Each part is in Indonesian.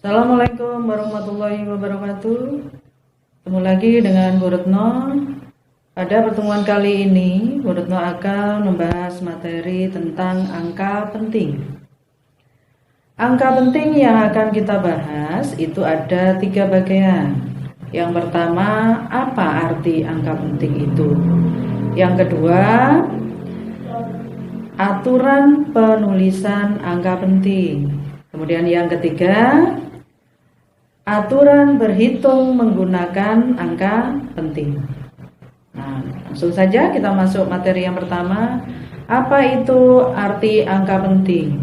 Assalamualaikum warahmatullahi wabarakatuh. Ketemu lagi dengan Bu Retno. Pada pertemuan kali ini, Bu Retno akan membahas materi tentang angka penting. Angka penting yang akan kita bahas itu ada 3 bagian. Yang pertama, apa arti angka penting itu? Yang kedua, aturan penulisan angka penting. Kemudian yang ketiga, aturan berhitung menggunakan angka penting. Nah, langsung saja kita masuk materi yang pertama. Apa itu arti angka penting?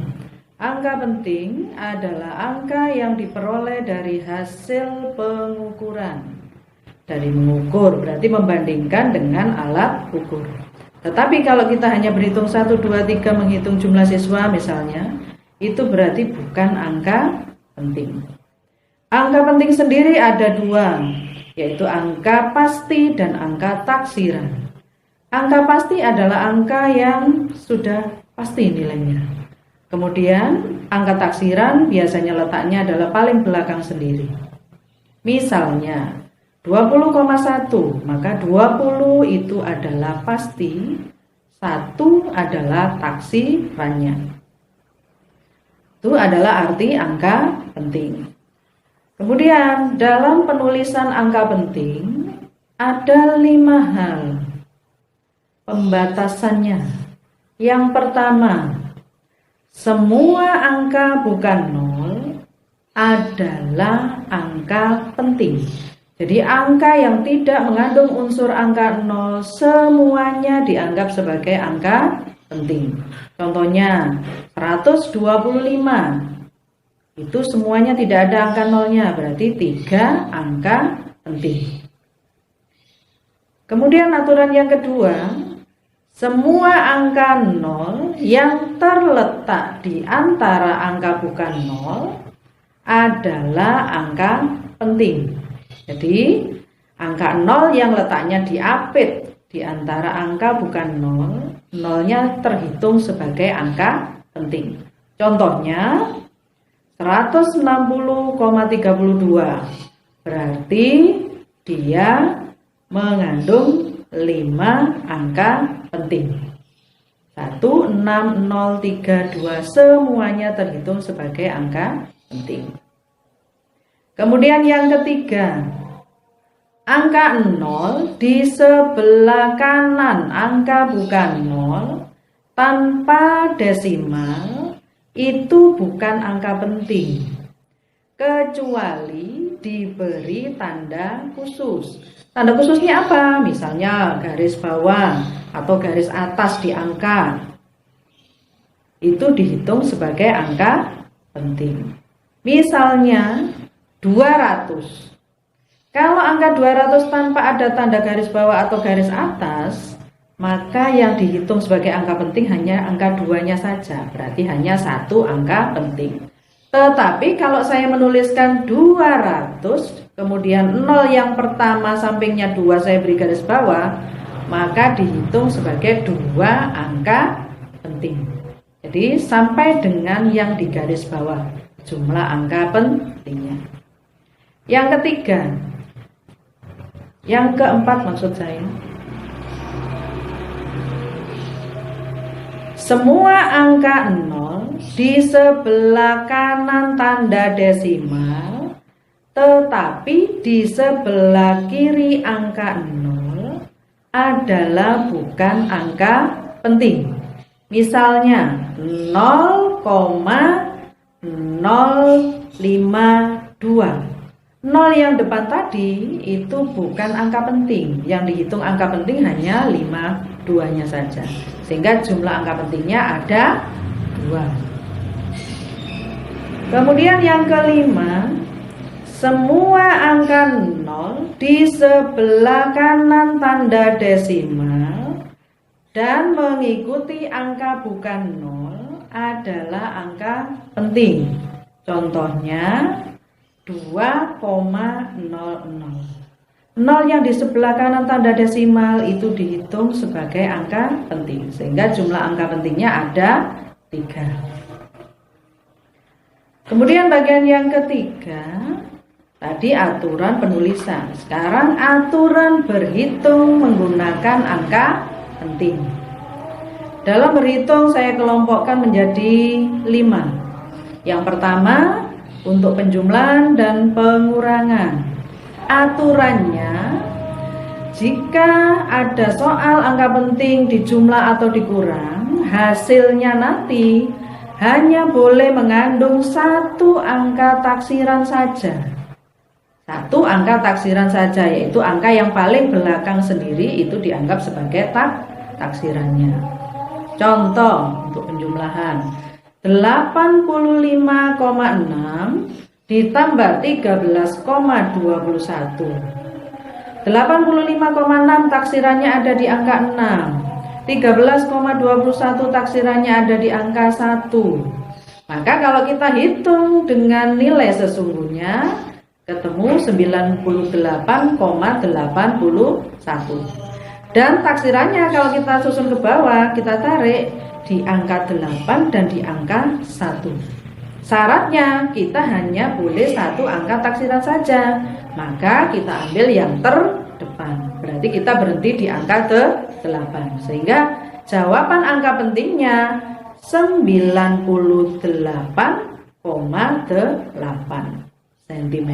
Angka penting adalah angka yang diperoleh dari hasil pengukuran. Dari mengukur berarti membandingkan dengan alat ukur. Tetapi kalau kita hanya berhitung 1, 2, 3 menghitung jumlah siswa misalnya, itu berarti bukan angka penting. Angka penting sendiri ada 2, yaitu angka pasti dan angka taksiran. Angka pasti adalah angka yang sudah pasti nilainya. Kemudian angka taksiran biasanya letaknya adalah paling belakang sendiri. Misalnya 20,1, maka 20 itu adalah pasti, 1 adalah taksirannya. Itu adalah arti angka penting. Kemudian dalam penulisan angka penting ada 5 hal pembatasannya. Yang pertama, semua angka bukan 0 adalah angka penting. Jadi angka yang tidak mengandung unsur angka 0 semuanya dianggap sebagai angka penting. Contohnya 125 itu semuanya tidak ada angka 0-nya, berarti 3 angka penting. Kemudian aturan yang kedua, semua angka 0 yang terletak di antara angka bukan 0 adalah angka penting. Jadi angka 0 yang letaknya diapit di antara angka bukan 0, 0-nya terhitung sebagai angka penting. Contohnya 160,32 berarti dia mengandung 5 angka penting. 16032 semuanya terhitung sebagai angka penting. Kemudian yang ketiga, angka 0 di sebelah kanan angka bukan 0 tanpa desimal itu bukan angka penting, kecuali diberi tanda khusus. Tanda khususnya apa? Misalnya garis bawah atau garis atas di angka. Itu dihitung sebagai angka penting. Misalnya 200. Kalau angka 200 tanpa ada tanda garis bawah atau garis atas, maka yang dihitung sebagai angka penting hanya angka 2-nya saja, berarti hanya 1 angka penting. Tetapi kalau saya menuliskan 200, kemudian 0 yang pertama sampingnya 2 saya beri garis bawah, maka dihitung sebagai 2 angka penting. Jadi sampai dengan yang di garis bawah, jumlah angka pentingnya. Yang ketiga, yang keempat maksud saya, semua angka 0 di sebelah kanan tanda desimal, tetapi di sebelah kiri angka 0 adalah bukan angka penting. Misalnya 0,052. 0 yang depan tadi itu bukan angka penting. Yang dihitung angka penting hanya 52-nya saja. Sehingga jumlah angka pentingnya ada 2. Kemudian yang kelima, semua angka 0 di sebelah kanan tanda desimal dan mengikuti angka bukan 0 adalah angka penting. Contohnya 2,00. 0 yang di sebelah kanan tanda desimal itu dihitung sebagai angka penting, sehingga jumlah angka pentingnya ada 3. Kemudian bagian yang ketiga, tadi aturan penulisan. Sekarang aturan berhitung menggunakan angka penting. Dalam berhitung saya kelompokkan menjadi 5. Yang pertama, untuk penjumlahan dan pengurangan. Aturannya, jika ada soal angka penting dijumlah atau dikurang, hasilnya nanti hanya boleh mengandung satu angka taksiran saja. Satu angka taksiran saja, yaitu angka yang paling belakang sendiri itu dianggap sebagai taksirannya. Contoh untuk penjumlahan, 85,6 ditambah 13,21. 85,6 taksirannya ada di angka 6. 13,21 taksirannya ada di angka 1. Maka kalau kita hitung dengan nilai sesungguhnya ketemu 98,81. Dan taksirannya kalau kita susun ke bawah, kita tarik di angka 8 dan di angka 1. Syaratnya kita hanya boleh satu angka taksiran saja. Maka kita ambil yang terdepan. Berarti kita berhenti di angka 8. Sehingga jawaban angka pentingnya 98,8 cm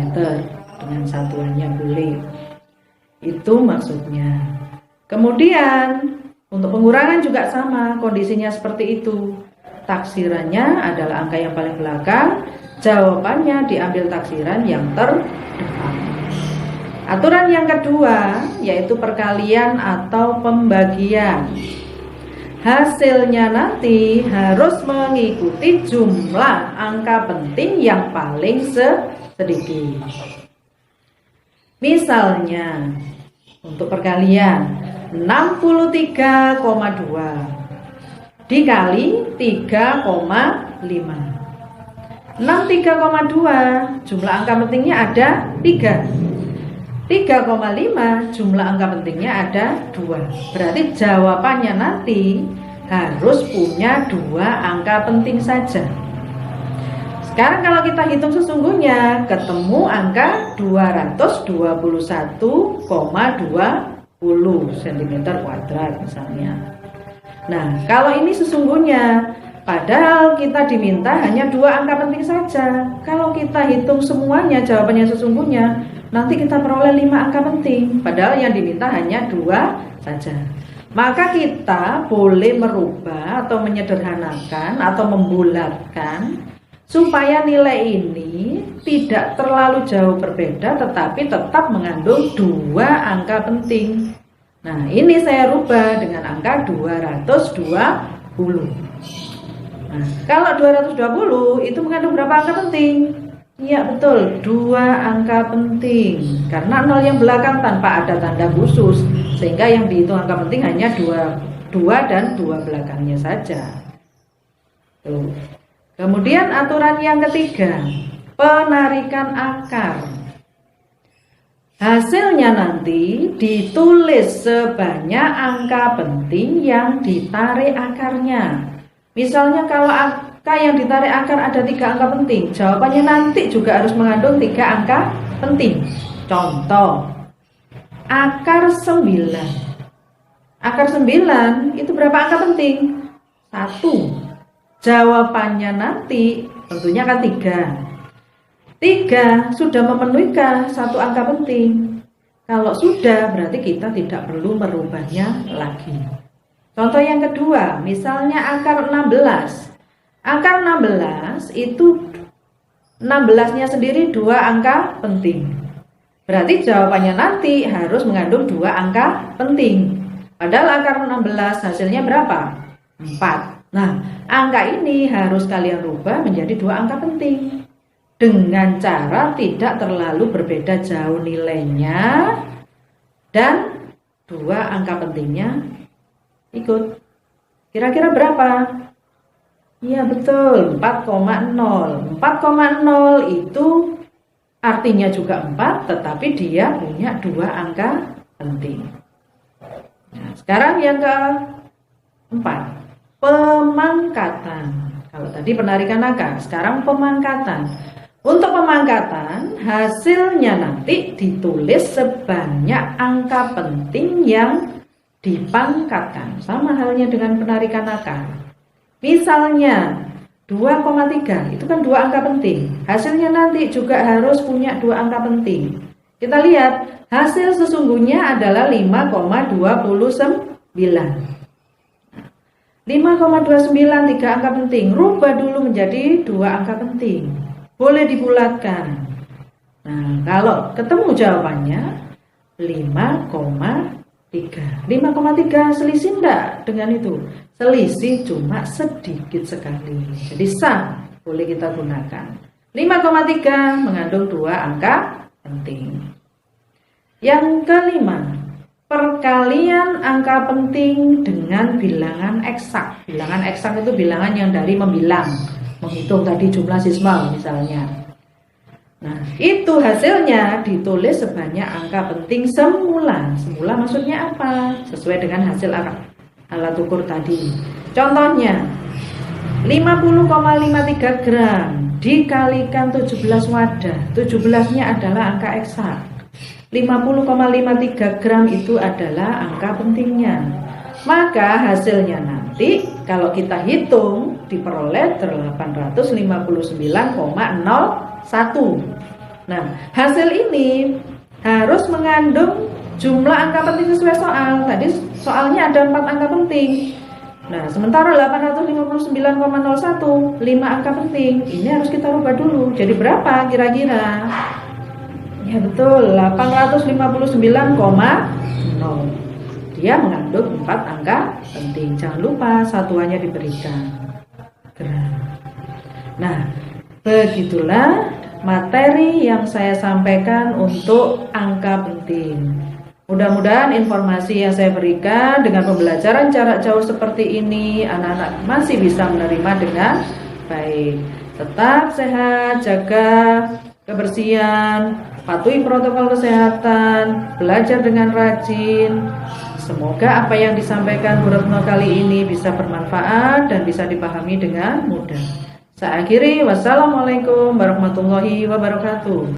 dengan satuannya boleh. Itu maksudnya. Kemudian untuk pengurangan juga sama, kondisinya seperti itu. Taksirannya adalah angka yang paling belakang, jawabannya diambil taksiran yang terdepan. Aturan yang kedua yaitu perkalian atau pembagian. Hasilnya nanti harus mengikuti jumlah angka penting yang paling sedikit. Misalnya untuk perkalian 63,2 dikali 3,5. 63,2 jumlah angka pentingnya ada 3. 3,5 jumlah angka pentingnya ada 2. Berarti jawabannya nanti harus punya 2 angka penting saja. Sekarang kalau kita hitung sesungguhnya ketemu angka 221,20 cm² misalnya. Nah, kalau ini sesungguhnya, padahal kita diminta hanya 2 angka penting saja. Kalau kita hitung semuanya jawabannya sesungguhnya, nanti kita peroleh 5 angka penting. Padahal yang diminta hanya 2 saja. Maka kita boleh merubah atau menyederhanakan atau membulatkan supaya nilai ini tidak terlalu jauh berbeda tetapi tetap mengandung 2 angka penting. Nah, ini saya rubah dengan angka 220. Nah, kalau 220 itu mengandung berapa angka penting? Iya betul, 2 angka penting. Karena 0 yang belakang tanpa ada tanda khusus, sehingga yang dihitung angka penting hanya 2 dan 2 belakangnya saja. Tuh. Kemudian aturan yang ketiga, penarikan akar. Hasilnya nanti ditulis sebanyak angka penting yang ditarik akarnya. Misalnya kalau angka yang ditarik akar ada 3 angka penting, jawabannya nanti juga harus mengandung 3 angka penting. Contoh, akar 9. Akar 9 itu berapa angka penting? 1. Jawabannya nanti tentunya kan 3. 3 sudah memenuhikah 1 angka penting? Kalau sudah berarti kita tidak perlu merubahnya lagi. Contoh yang kedua, misalnya akar 16. Akar 16 itu 16-nya sendiri 2 angka penting. Berarti jawabannya nanti harus mengandung 2 angka penting. Padahal akar 16 hasilnya berapa? 4. Nah, angka ini harus kalian rubah menjadi 2 angka penting. Dengan cara tidak terlalu berbeda jauh nilainya dan 2 angka pentingnya ikut. Kira-kira berapa? Iya betul, 4,0. 4,0 itu artinya juga 4, tetapi dia punya 2 angka penting. Nah, sekarang yang keempat, pemangkatan. Kalau tadi penarikan angka, sekarang pemangkatan. Untuk pemangkatan, hasilnya nanti ditulis sebanyak angka penting yang dipangkatkan. Sama halnya dengan penarikan akar. Misalnya 2,3, itu kan 2 angka penting. Hasilnya nanti juga harus punya 2 angka penting. Kita lihat, hasil sesungguhnya adalah 5,29. 5,29, 3 angka penting. Rubah dulu menjadi 2 angka penting. Boleh dibulatkan. Nah, kalau ketemu jawabannya 5,3. 5,3 selisih enggak dengan itu? Selisih cuma sedikit sekali. Jadi sah, boleh kita gunakan. 5,3 mengandung 2 angka penting. Yang kelima, perkalian angka penting dengan bilangan eksak. Bilangan eksak itu bilangan yang dari membilang, menghitung tadi jumlah sismal misalnya. Nah, itu hasilnya ditulis sebanyak angka penting semula. Semula maksudnya apa? Sesuai dengan hasil alat ukur tadi. Contohnya, 50,53 gram dikalikan 17 wadah. 17-nya adalah angka eksak. 50,53 gram itu adalah angka pentingnya. Maka hasilnya nanti kalau kita hitung diperoleh 859,01. Nah, hasil ini harus mengandung jumlah angka penting sesuai soal. Tadi soalnya ada 4 angka penting. Nah, sementara 859,01, 5 angka penting. Ini harus kita rubah dulu. Jadi berapa kira-kira? Ya betul, 859,0. Dia mengandung 4 angka penting. Jangan lupa satuannya diberikan. Nah, begitulah materi yang saya sampaikan untuk angka penting. Mudah-mudahan informasi yang saya berikan dengan pembelajaran jarak jauh seperti ini, anak-anak masih bisa menerima dengan baik. Tetap sehat, jaga kebersihan, patuhi protokol kesehatan, belajar dengan rajin. Semoga apa yang disampaikan Bu Retno kali ini bisa bermanfaat dan bisa dipahami dengan mudah. Saya akhiri, wassalamualaikum warahmatullahi wabarakatuh.